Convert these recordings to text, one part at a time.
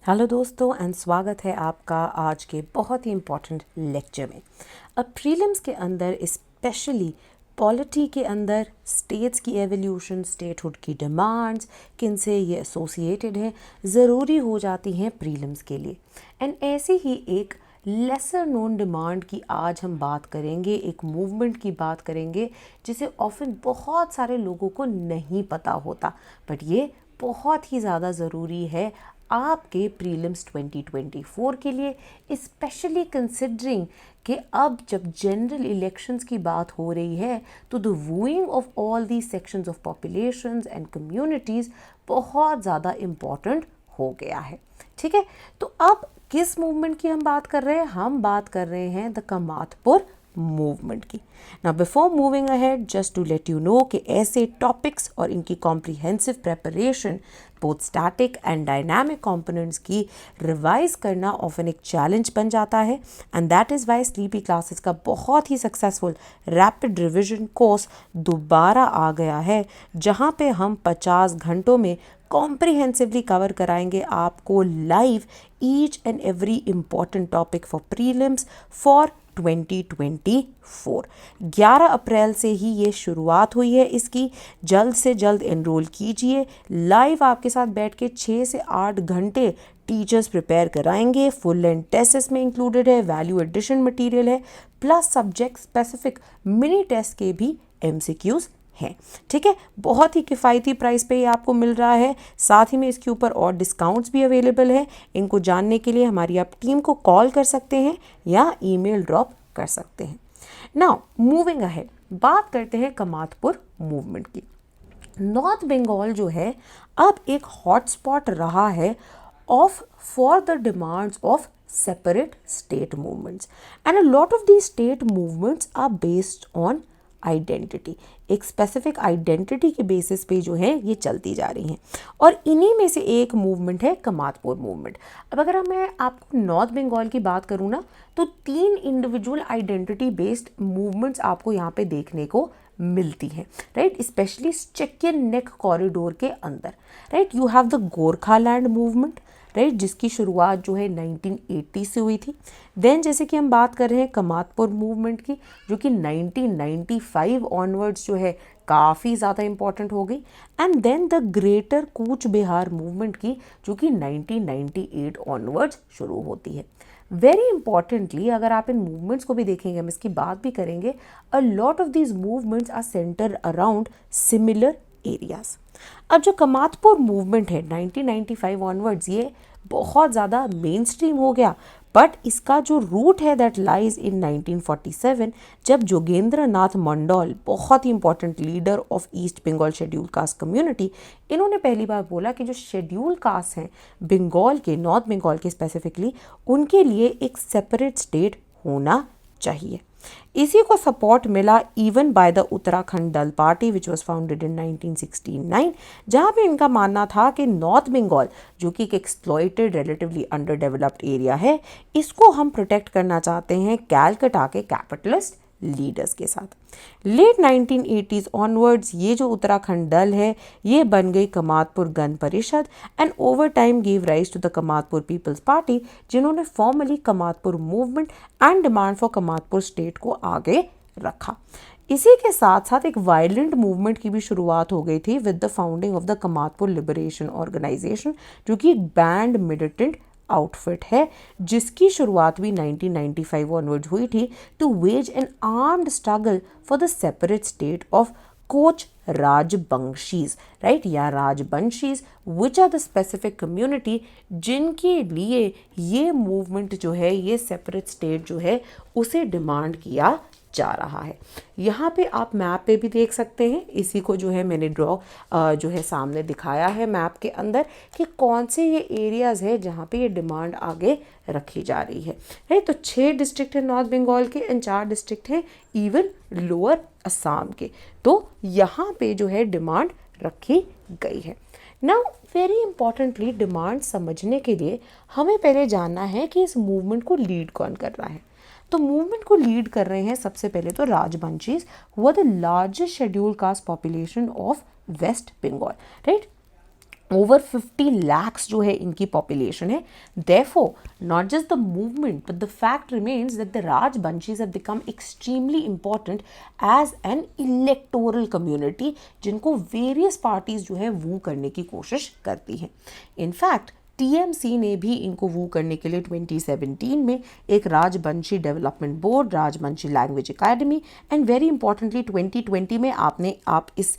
Hello दोस्तों and स्वागत है आपका आज के बहुत ही इम्पॉर्टेंट लेक्चर में। अब प्रीलिम्स के अंदर स्पेशली पॉलिटी के अंदर स्टेट्स की एवोल्यूशन, स्टेटहुड की डिमांड्स, किन से ये एसोसिएटेड है, ज़रूरी हो जाती हैं प्रीलिम्स के लिए। एंड ऐसी ही एक लेसर नोन डिमांड की आज हम बात करेंगे, एक मूवमेंट की बात करेंगे जिसे ऑफन बहुत सारे लोगों को नहीं पता होता, बट ये बहुत ही ज़्यादा ज़रूरी है आपके प्रीलिम्स 2024 के लिए, स्पेशली कंसिडरिंग कि अब जब जनरल इलेक्शंस की बात हो रही है तो the wooing of all the sections of populations and communities बहुत ज़्यादा इम्पॉर्टेंट हो गया है। ठीक है, तो अब किस मूवमेंट की हम बात कर रहे हैं? हम बात कर रहे हैं द कमातपुर मूवमेंट की। Now before moving ahead, just to let you know कि ऐसे टॉपिक्स और इनकी comprehensive preparation both static and dynamic components की रिवाइज करना ऑफन एक चैलेंज बन जाता है, and that is why sleepy classes का बहुत ही सक्सेसफुल रैपिड रिविजन कोर्स दोबारा आ गया है, जहां पे हम 50 घंटों में कॉम्प्रिहेंसिवली कवर कराएंगे आपको live each and every important topic for prelims for 2024। 11 अप्रैल से ही ये शुरुआत हुई है इसकी। जल्द से जल्द एनरोल कीजिए। लाइव आपके साथ बैठ के 6 से 8 घंटे टीचर्स प्रिपेयर कराएंगे। फुल लेंथ टेस्ट इसमें इंक्लूडेड है, वैल्यू एडिशन मटेरियल है, plus subject specific mini test के भी एमसीक्यूज हैं। ठीक है, बहुत ही किफ़ायती प्राइस पे ये आपको मिल रहा है। साथ ही में इसके ऊपर और डिस्काउंट्स भी अवेलेबल है। इनको जानने के लिए हमारी आप टीम को कॉल कर सकते हैं या ईमेल ड्रॉप कर सकते हैं। नाउ मूविंग अहेड, बात करते हैं कमातपुर मूवमेंट की। नॉर्थ बंगाल जो है अब एक हॉटस्पॉट रहा है of for the demands of separate state movements, and a lot of these state movements are based on identity. एक स्पेसिफिक आइडेंटिटी के बेसिस पे जो है ये चलती जा रही हैं, और इन्हीं में से एक मूवमेंट है कमातपुर मूवमेंट। अब अगर मैं आपको नॉर्थ बंगाल की बात करूँ ना, तो 3 इंडिविजुअल आइडेंटिटी बेस्ड मूवमेंट्स आपको यहाँ पे देखने को मिलती हैं, राइट, स्पेशली चेकियन नेक कॉरिडोर के अंदर। Right, you have the Gorkhaland movement, right, जिसकी शुरुआत जो है 1980 से हुई थी। देन जैसे कि हम बात कर रहे हैं कमातपुर मूवमेंट की, जो कि 1995 ऑनवर्ड्स जो है काफ़ी ज़्यादा इंपॉर्टेंट हो गई। And then the greater Cooch Behar movement की, जो कि 1998 ऑनवर्ड्स शुरू होती है। वेरी इंपॉर्टेंटली अगर आप इन मूवमेंट्स को भी देखेंगे, हम इसकी बात भी करेंगे, a lot of these movements are centre around similar areas. अब जो कमातपुर मूवमेंट है 1995 ऑनवर्ड्स, ये बहुत ज़्यादा मेन स्ट्रीम हो गया, बट इसका जो रूट है दैट लाइज इन 1947, जब जोगेंद्र नाथ मंडल, बहुत ही important leader of East Bengal schedule caste community, इन्होंने पहली बार बोला कि जो शेड्यूल कास्ट हैं बंगाल के, नॉर्थ बंगाल के स्पेसिफिकली, उनके लिए एक सेपरेट स्टेट होना चाहिए। इसी को सपोर्ट मिला इवन बाय द उत्तराखंड दल party which was founded in 1969, जहाँ पे इनका मानना था कि नॉर्थ बंगाल, जो कि एक exploited relatively under developed area है, इसको हम प्रोटेक्ट करना चाहते हैं कैलकटा के कैपिटलिस्ट लीडर्स के साथ। लेट 1980s ऑनवर्ड्स ये जो उत्तराखंड दल है ये बन गई Kamatapur Gana Parishad, and over time give rise to the Kamatapur peoples party, जिन्होंने formally Kamatapur movement and demand for Kamatapur state को आगे रखा। इसी के साथ साथ एक वायलेंट मूवमेंट की भी शुरुआत हो गई थी with the founding of the Kamatapur liberation organisation, जो कि एक बैंड मिलिटेंट आउटफिट है, जिसकी शुरुआत भी 1995 ऑनवर्ड हुई थी to wage an armed struggle for the separate state of Koch Rajbanshis, right, या Rajbanshis, which are the specific community जिनके लिए ये मूवमेंट जो है, ये सेपरेट स्टेट जो है उसे डिमांड किया जा रहा है। यहाँ पे आप मैप पे भी देख सकते हैं, इसी को जो है मैंने ड्रॉ जो है सामने दिखाया है मैप के अंदर, कि कौन से ये एरियाज़ है जहाँ पे ये डिमांड आगे रखी जा रही है। राइट, तो 6 डिस्ट्रिक्ट है नॉर्थ बंगाल के एंड 4 डिस्ट्रिक्ट हैं इवन लोअर असम के, तो यहाँ पे जो है डिमांड रखी गई है। नाउ वेरी इंपॉर्टेंटली, डिमांड समझने के लिए हमें पहले जानना है कि इस मूवमेंट को लीड कौन कर रहा है। तो मूवमेंट को लीड कर रहे हैं सबसे पहले तो राजबंशीज, हुआ the largest scheduled caste population of West Bengal, right. Over 50 lakhs जो है इनकी पॉपुलेशन है. Therefore not just the movement but the fact remains that the Rajbanshis have become extremely important as an electoral community जिनको various parties जो है वो करने की कोशिश करती हैं. In fact टीएमसी ने भी इनको वो करने के लिए 2017 में एक Rajbanshi development board, Rajbanshi language academy and very importantly 2020 में आप इस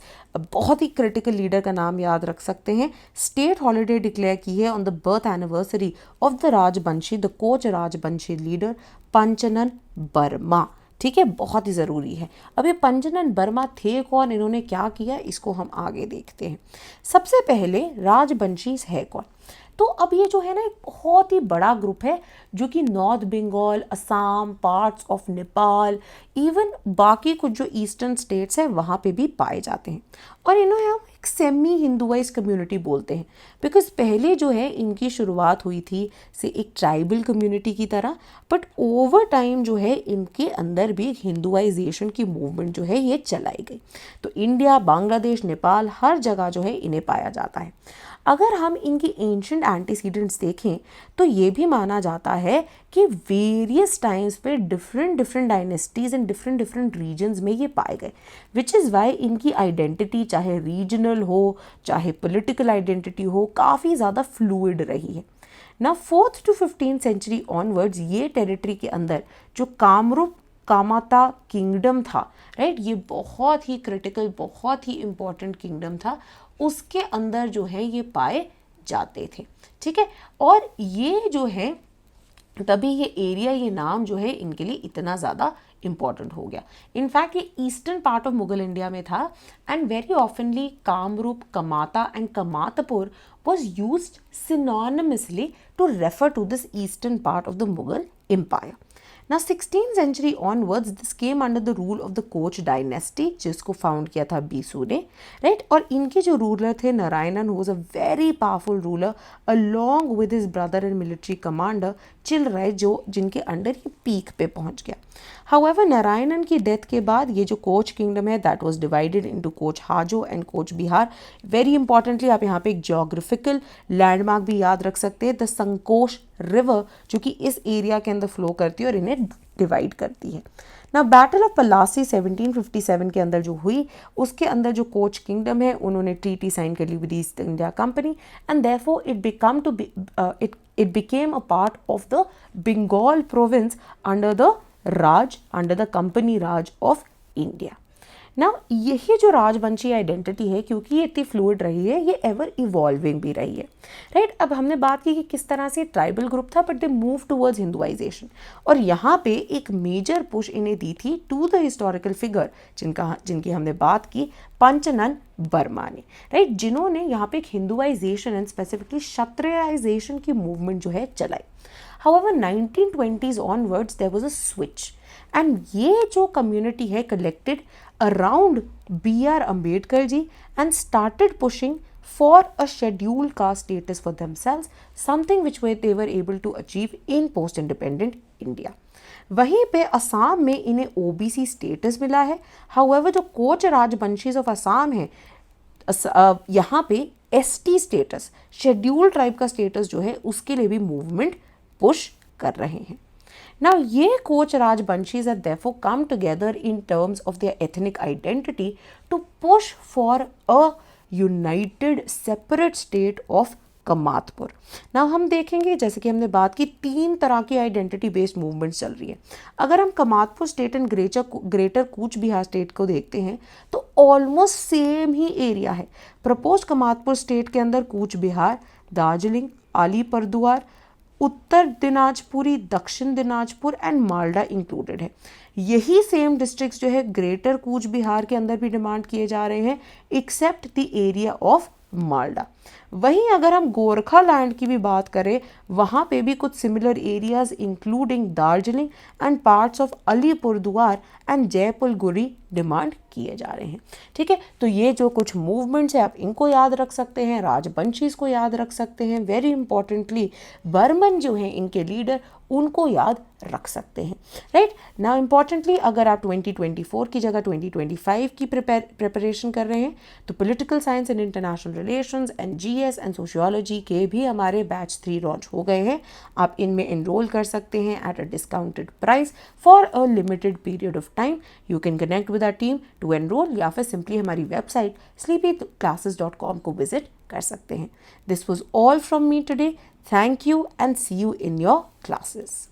बहुत ही क्रिटिकल लीडर का नाम याद रख सकते हैं, स्टेट हॉलीडे डिक्लेयर की है on the birth anniversary of the Rajbanshi, the Koch Rajbanshi leader Panchanan Barma. ठीक है, बहुत ही ज़रूरी है. अब ये पंचनन बर्मा थे कौन, इन्होंने क्या किया, इसको हम आगे देखते हैं. सबसे पहले राजबंशीज है कौन. तो अब ये जो है ना एक बहुत ही बड़ा ग्रुप है जो कि North Bengal, Assam, parts of Nepal, even बाकी कुछ जो ईस्टर्न स्टेट्स हैं वहाँ पे भी पाए जाते हैं. और इन्हें हम एक सेमी हिंदुआइज कम्युनिटी बोलते हैं बिकॉज पहले जो है इनकी शुरुआत हुई थी से एक ट्राइबल कम्युनिटी की तरह, बट ओवर टाइम जो है इनके अंदर भी हिंदुआइजेशन की मूवमेंट जो है ये चलाई गई. तो इंडिया, बांग्लादेश, नेपाल हर जगह जो है इन्हें पाया जाता है. अगर हम इनकी एंशिएंट एंटीसीडेंट्स देखें तो ये भी माना जाता है कि वेरियस टाइम्स पे different dynasties and different regions में ये पाए गए, विच इज़ वाई इनकी आइडेंटिटी चाहे रीजनल हो चाहे पॉलिटिकल आइडेंटिटी हो काफ़ी ज़्यादा फ्लूइड रही है. ना 4th to 15th century onwards ये टेरिटरी के अंदर जो कामरूप कामाता किंगडम था, राइट, ये बहुत ही क्रिटिकल, बहुत ही इम्पॉर्टेंट किंगडम था, उसके अंदर जो है ये पाए जाते थे. ठीक है, और ये जो है तभी ये एरिया, ये नाम जो है इनके लिए इतना ज़्यादा इम्पॉर्टेंट हो गया. इनफैक्ट ये eastern part of Mughal India में था एंड वेरी ऑफनली कामरूप, कमाता and कमातपुर was used synonymously to refer to this eastern part of the Mughal Empire. Now 16th century onwards this came under the rule of the Koch dynasty जिसको found किया था बीसू ने, right. और इनके जो ruler थे Narayanan, who was a very powerful ruler along with his brother and military commander चिलराय, जो जिनके अंडर ये पीक पे पहुंच गया. However नारायणन की डेथ के बाद ये जो कोच किंगडम है that was divided into coach Hajo and coach Bihar. Very importantly आप यहाँ पे एक ज्योग्राफिकल लैंडमार्क भी याद रख सकते हैं, द संकोश रिवर, जो कि इस एरिया के अंदर फ्लो करती है और इन्हें डिवाइड करती है. ना बैटल ऑफ पलासी 1757 के अंदर जो हुई उसके अंदर जो कोच किंगडम है उन्होंने ट्रीटी साइन कर ली with East India company and therefore it became a part of the Bengal province under the company Raj of India. Now यही जो राजवंशी आइडेंटिटी है, क्योंकि ये इतनी फ्लूइड रही है, ये एवर इवॉल्विंग भी रही है, राइट. अब हमने बात की कि किस तरह से ट्राइबल ग्रुप था बट दे मूव टूवर्ड्स हिंदुआइजेशन, और यहाँ पे एक मेजर पुश इन्हें दी थी टू द हिस्टोरिकल फिगर जिनकी हमने बात की, पंचनन बर्मा ने, राइट, जिन्होंने यहाँ पे एक हिंदुआइजेशन एंड स्पेसिफिकली क्षत्रियाइजेशन की मूवमेंट जो है चलाई. However 1920s onwards there was a switch and ये जो community है collected around B.R. Ambedkar ji and started pushing for a scheduled caste status for themselves, something which they were able to achieve in post-independent India. वहीं पे असम में इन्हें OBC status मिला है. However जो कोच राजवंशीज ऑफ असम है यहाँ पे ST status, शेड्यूल्ड ट्राइब का स्टेटस जो है उसके लिए भी मूवमेंट पुश कर रहे हैं. Now ये coach राजवंशीज have therefore come together in terms of their ethnic identity to push for a united separate state of कमातपुर. Now हम देखेंगे, जैसे कि हमने बात की, 3 तरह की आइडेंटिटी बेस्ड मूवमेंट चल रही है. अगर हम Kamatapur state and greater Cooch Behar state को देखते हैं तो ऑलमोस्ट सेम ही एरिया है. प्रपोज कमातपुर स्टेट के अंदर कूच बिहार, दार्जिलिंग, अलीपुरद्वार, उत्तर दिनाजपुरी, दक्षिण दिनाजपुर एंड मालडा इंक्लूडेड है. यही सेम डिस्ट्रिक्ट्स जो है ग्रेटर कूच बिहार के अंदर भी डिमांड किए जा रहे हैं accept the area of Malda. वहीं अगर हम गोरखा लैंड की भी बात करें, वहाँ पे भी कुछ similar areas including Darjeeling and parts of Alipurduar and Jalpaiguri demand किए जा रहे हैं। ठीक है, तो ये जो कुछ मूवमेंट्स है आप इनको याद रख सकते हैं, राजबंशीज को याद रख सकते हैं, वेरी इंपॉर्टेंटली बर्मन जो हैं इनके लीडर उनको याद रख सकते हैं। राइट नाउ इंपॉर्टेंटली अगर आप 2024 की जगह 2025 की प्रिपरेशन कर रहे हैं तो political science and international relations and GS and sociology के भी हमारे बैच 3 लॉन्च हो गए हैं। आप इनमें एनरोल कर सकते हैं at a discounted price for a limited period of time. You can connect with our team to enrol या फिर सिंपली हमारी वेबसाइट sleepyclasses.com को विजिट कर सकते हैं। This was all from me today. Thank you and see you in your classes.